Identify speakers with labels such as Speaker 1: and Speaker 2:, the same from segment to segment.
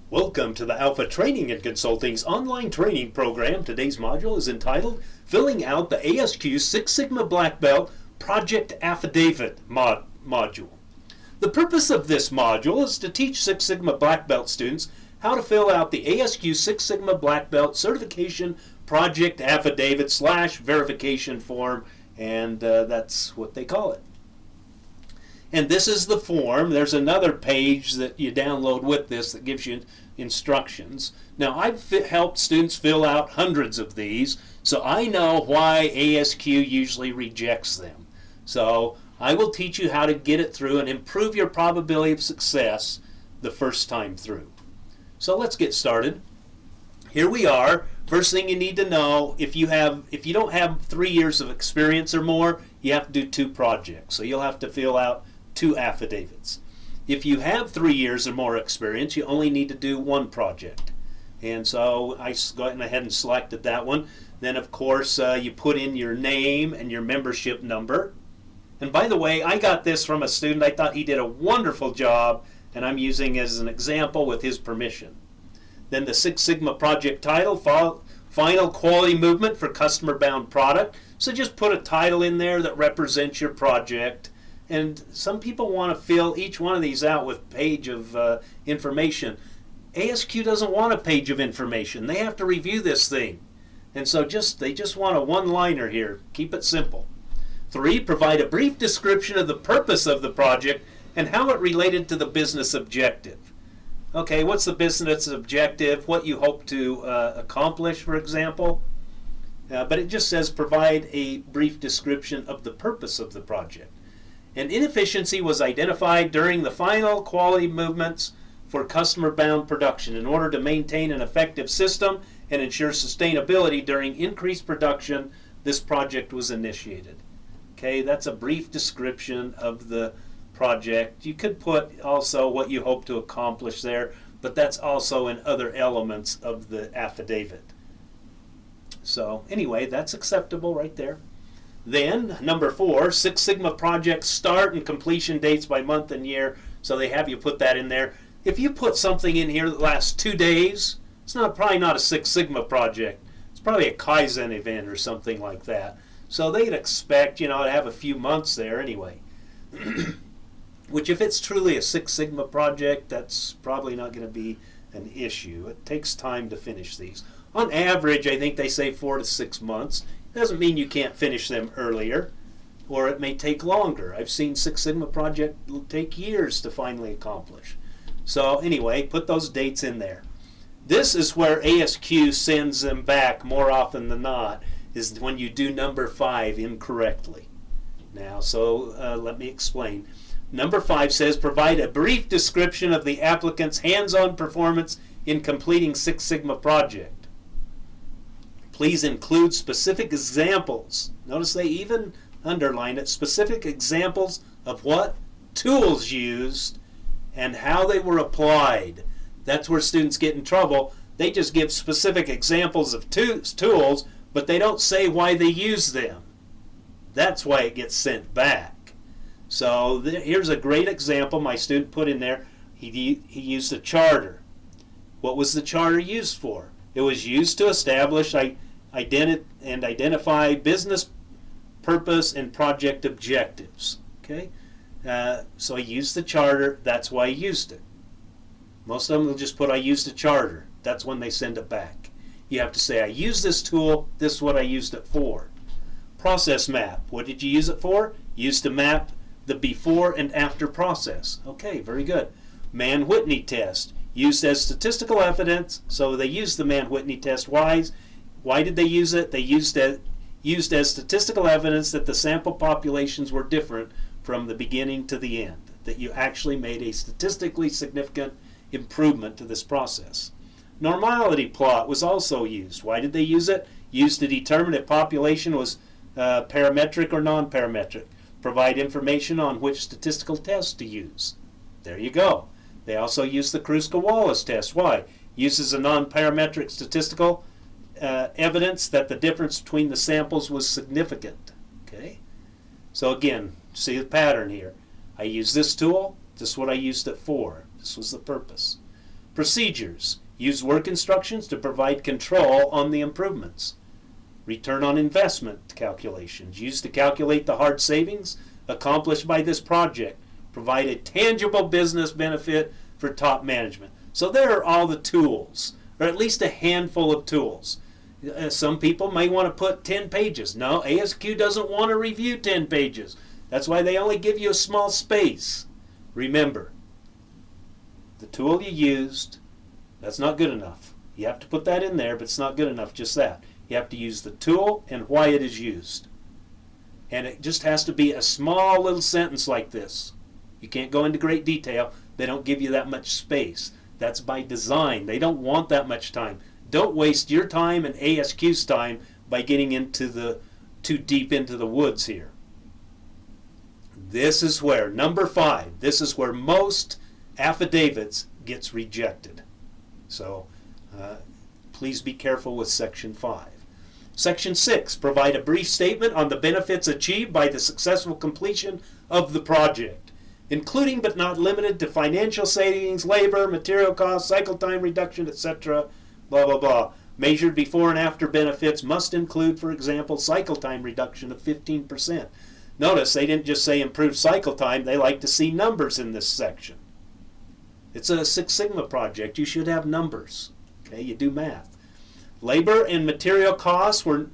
Speaker 1: Welcome to the Alpha Training and Consulting's online training program. Today's module is entitled Filling Out the ASQ Six Sigma Black Belt Project Affidavit module. The purpose of this module is to teach Six Sigma Black Belt students how to fill out the ASQ Six Sigma Black Belt Certification Project Affidavit / verification form, and that's what they call it. And this is the form. There's another page that you download with this that gives you instructions. Now, I've helped students fill out hundreds of these, so I know why ASQ usually rejects them. So I will teach you how to get it through and improve your probability of success the first time through. So let's get started. Here we are. First thing you need to know, if you don't have 3 years of experience or more, you have to do 2 projects. So you'll have to fill out 2 affidavits. If you have 3 years or more experience, you only need to do 1 project. And so I went ahead and selected that one. Then of course you put in your name and your membership number. And by the way, I got this from a student. I thought he did a wonderful job, and I'm using as an example with his permission. Then the Six Sigma Project title, Final Quality Movement for Customer Bound Product. So just put a title in there that represents your project. And some people want to fill each one of these out with a page of information. ASQ doesn't want a page of information. They have to review this thing. And so they just want a one-liner here. Keep it simple. 3, provide a brief description of the purpose of the project and how it related to the business objective. Okay, what's the business objective? What you hope to accomplish, for example. But it just says provide a brief description of the purpose of the project. An inefficiency was identified during the final quality movements for customer-bound production. In order to maintain an effective system and ensure sustainability during increased production, this project was initiated. Okay, that's a brief description of the project. You could put also what you hope to accomplish there, but that's also in other elements of the affidavit. So anyway, that's acceptable right there. Then, number 4, Six Sigma Project start and completion dates by month and year. So they have you put that in there. If you put something in here that lasts 2 days, it's probably not a Six Sigma project. It's probably a Kaizen event or something like that. So they'd expect, to have a few months there anyway. Which, if it's truly a Six Sigma project, that's probably not going to be an issue. It takes time to finish these. On average, I think they say 4 to 6 months. Doesn't mean you can't finish them earlier, or it may take longer. I've seen Six Sigma project take years to finally accomplish. So anyway, put those dates in there. This is where ASQ sends them back more often than not, is when you do number 5 incorrectly. Now, so let me explain. Number 5 says provide a brief description of the applicant's hands-on performance in completing Six Sigma project. Please include specific examples. Notice they even underline it. Specific examples of what tools used and how they were applied. That's where students get in trouble. They just give specific examples of tools, but they don't say why they use them. That's why it gets sent back. So here's a great example my student put in there. He used a charter. What was the charter used for? It was used to establish identify business purpose and project objectives. Okay, so I used the charter. That's why I used it. Most of them will just put I used a charter. That's when they send it back. You have to say I used this tool. This is what I used it for. Process map. What did you use it for? Used to map the before and after process. Okay, very good. Mann-Whitney test. Used as statistical evidence. So they used the Mann-Whitney test. Why did they use it? They used as statistical evidence that the sample populations were different from the beginning to the end, that you actually made a statistically significant improvement to this process. Normality plot was also used. Why did they use it? Used to determine if population was parametric or non-parametric. Provide information on which statistical test to use. There you go. They also used the Kruskal-Wallis test. Why? Uses a non-parametric statistical evidence that the difference between the samples was significant. Okay, so again, see the pattern here. I use this tool. This is what I used it for. This was the purpose. Procedures. Use work instructions to provide control on the improvements. Return on investment calculations. Used to calculate the hard savings accomplished by this project. Provide a tangible business benefit for top management. So there are all the tools, or at least a handful of tools. Some people may want to put 10 pages. No, ASQ doesn't want to review 10 pages. That's why they only give you a small space. Remember, the tool you used, that's not good enough. You have to put that in there, but it's not good enough, just that. You have to use the tool and why it is used. And it just has to be a small little sentence like this. You can't go into great detail. They don't give you that much space. That's by design. They don't want that much time. Don't waste your time and ASQ's time by getting into too deep into the woods here. This is where, number 5, this is where most affidavits gets rejected. So please be careful with Section 5. Section 6, provide a brief statement on the benefits achieved by the successful completion of the project, including but not limited to financial savings, labor, material costs, cycle time reduction, etc., blah, blah, blah. Measured before and after benefits must include, for example, cycle time reduction of 15%. Notice they didn't just say improved cycle time. They like to see numbers in this section. It's a Six Sigma project. You should have numbers. Okay, you do math. Labor and material costs were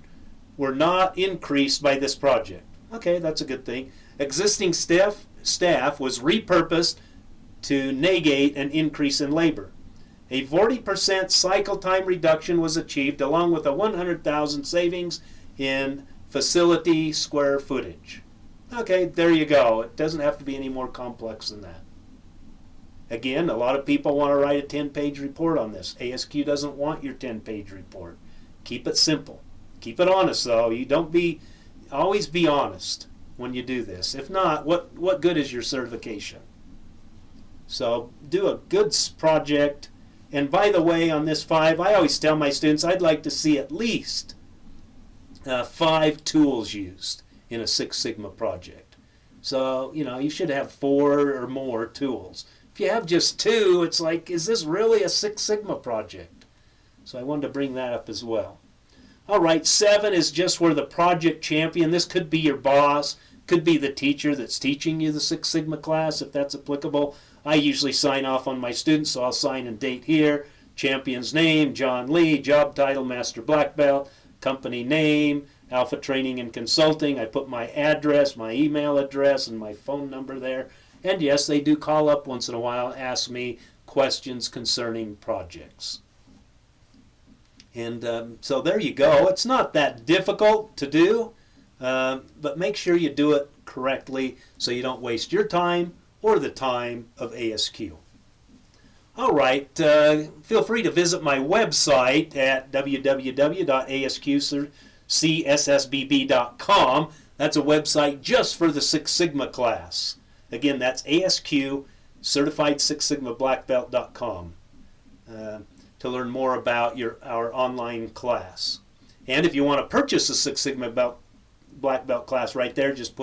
Speaker 1: not increased by this project. Okay, that's a good thing. Existing staff was repurposed to negate an increase in labor. A 40% cycle time reduction was achieved along with a $100,000 savings in facility square footage. Okay, there you go. It doesn't have to be any more complex than that. Again, a lot of people want to write a 10-page report on this. ASQ doesn't want your 10-page report. Keep it simple. Keep it honest, though. You don't always be honest when you do this. If not, what good is your certification? So do a good project. And by the way, on this 5, I always tell my students I'd like to see at least 5 tools used in a Six Sigma project. So, you should have 4 or more tools. If you have just 2, it's like, is this really a Six Sigma project? So I wanted to bring that up as well. All right, 7 is just where the project champion, this could be your boss, could be the teacher that's teaching you the Six Sigma class, if that's applicable. I usually sign off on my students, so I'll sign and date here. Champion's name, John Lee, job title, Master Black Belt, company name, Alpha Training and Consulting. I put my address, my email address, and my phone number there. And yes, they do call up once in a while and ask me questions concerning projects. And so there you go. It's not that difficult to do, but make sure you do it correctly so you don't waste your time or the time of ASQ. All right, feel free to visit my website at www.asqcssbb.com. That's a website just for the Six Sigma class. Again, that's ASQ, Certified Six Sigma Black Belt.com to learn more about our online class. And if you want to purchase a Six Sigma Black Belt class right there, just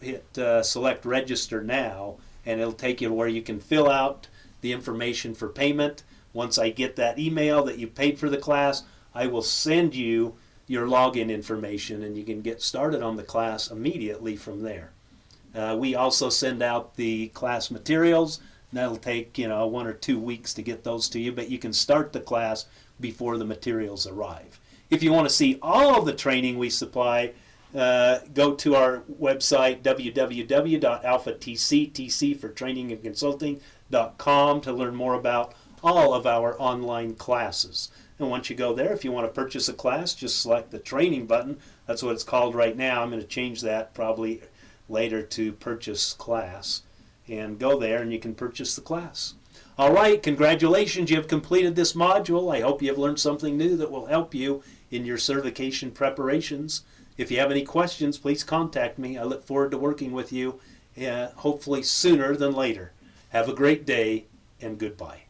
Speaker 1: hit select register now, and it'll take you to where you can fill out the information for payment. Once I get that email that you paid for the class, I will send you your login information, and you can get started on the class immediately from there. We also send out the class materials. That'll take 1 or 2 weeks to get those to you, but you can start the class before the materials arrive. If you want to see all the training we supply, go to our website www.alphatc for training and consulting.com to learn more about all of our online classes. And once you go there, if you want to purchase a class, just select the training button. That's what it's called right now. I'm going to change that probably later to purchase class, and go there and you can purchase the class. All right, congratulations, you have completed this module. I hope you have learned something new that will help you in your certification preparations. If you have any questions, please contact me. I look forward to working with you, hopefully sooner than later. Have a great day, and goodbye.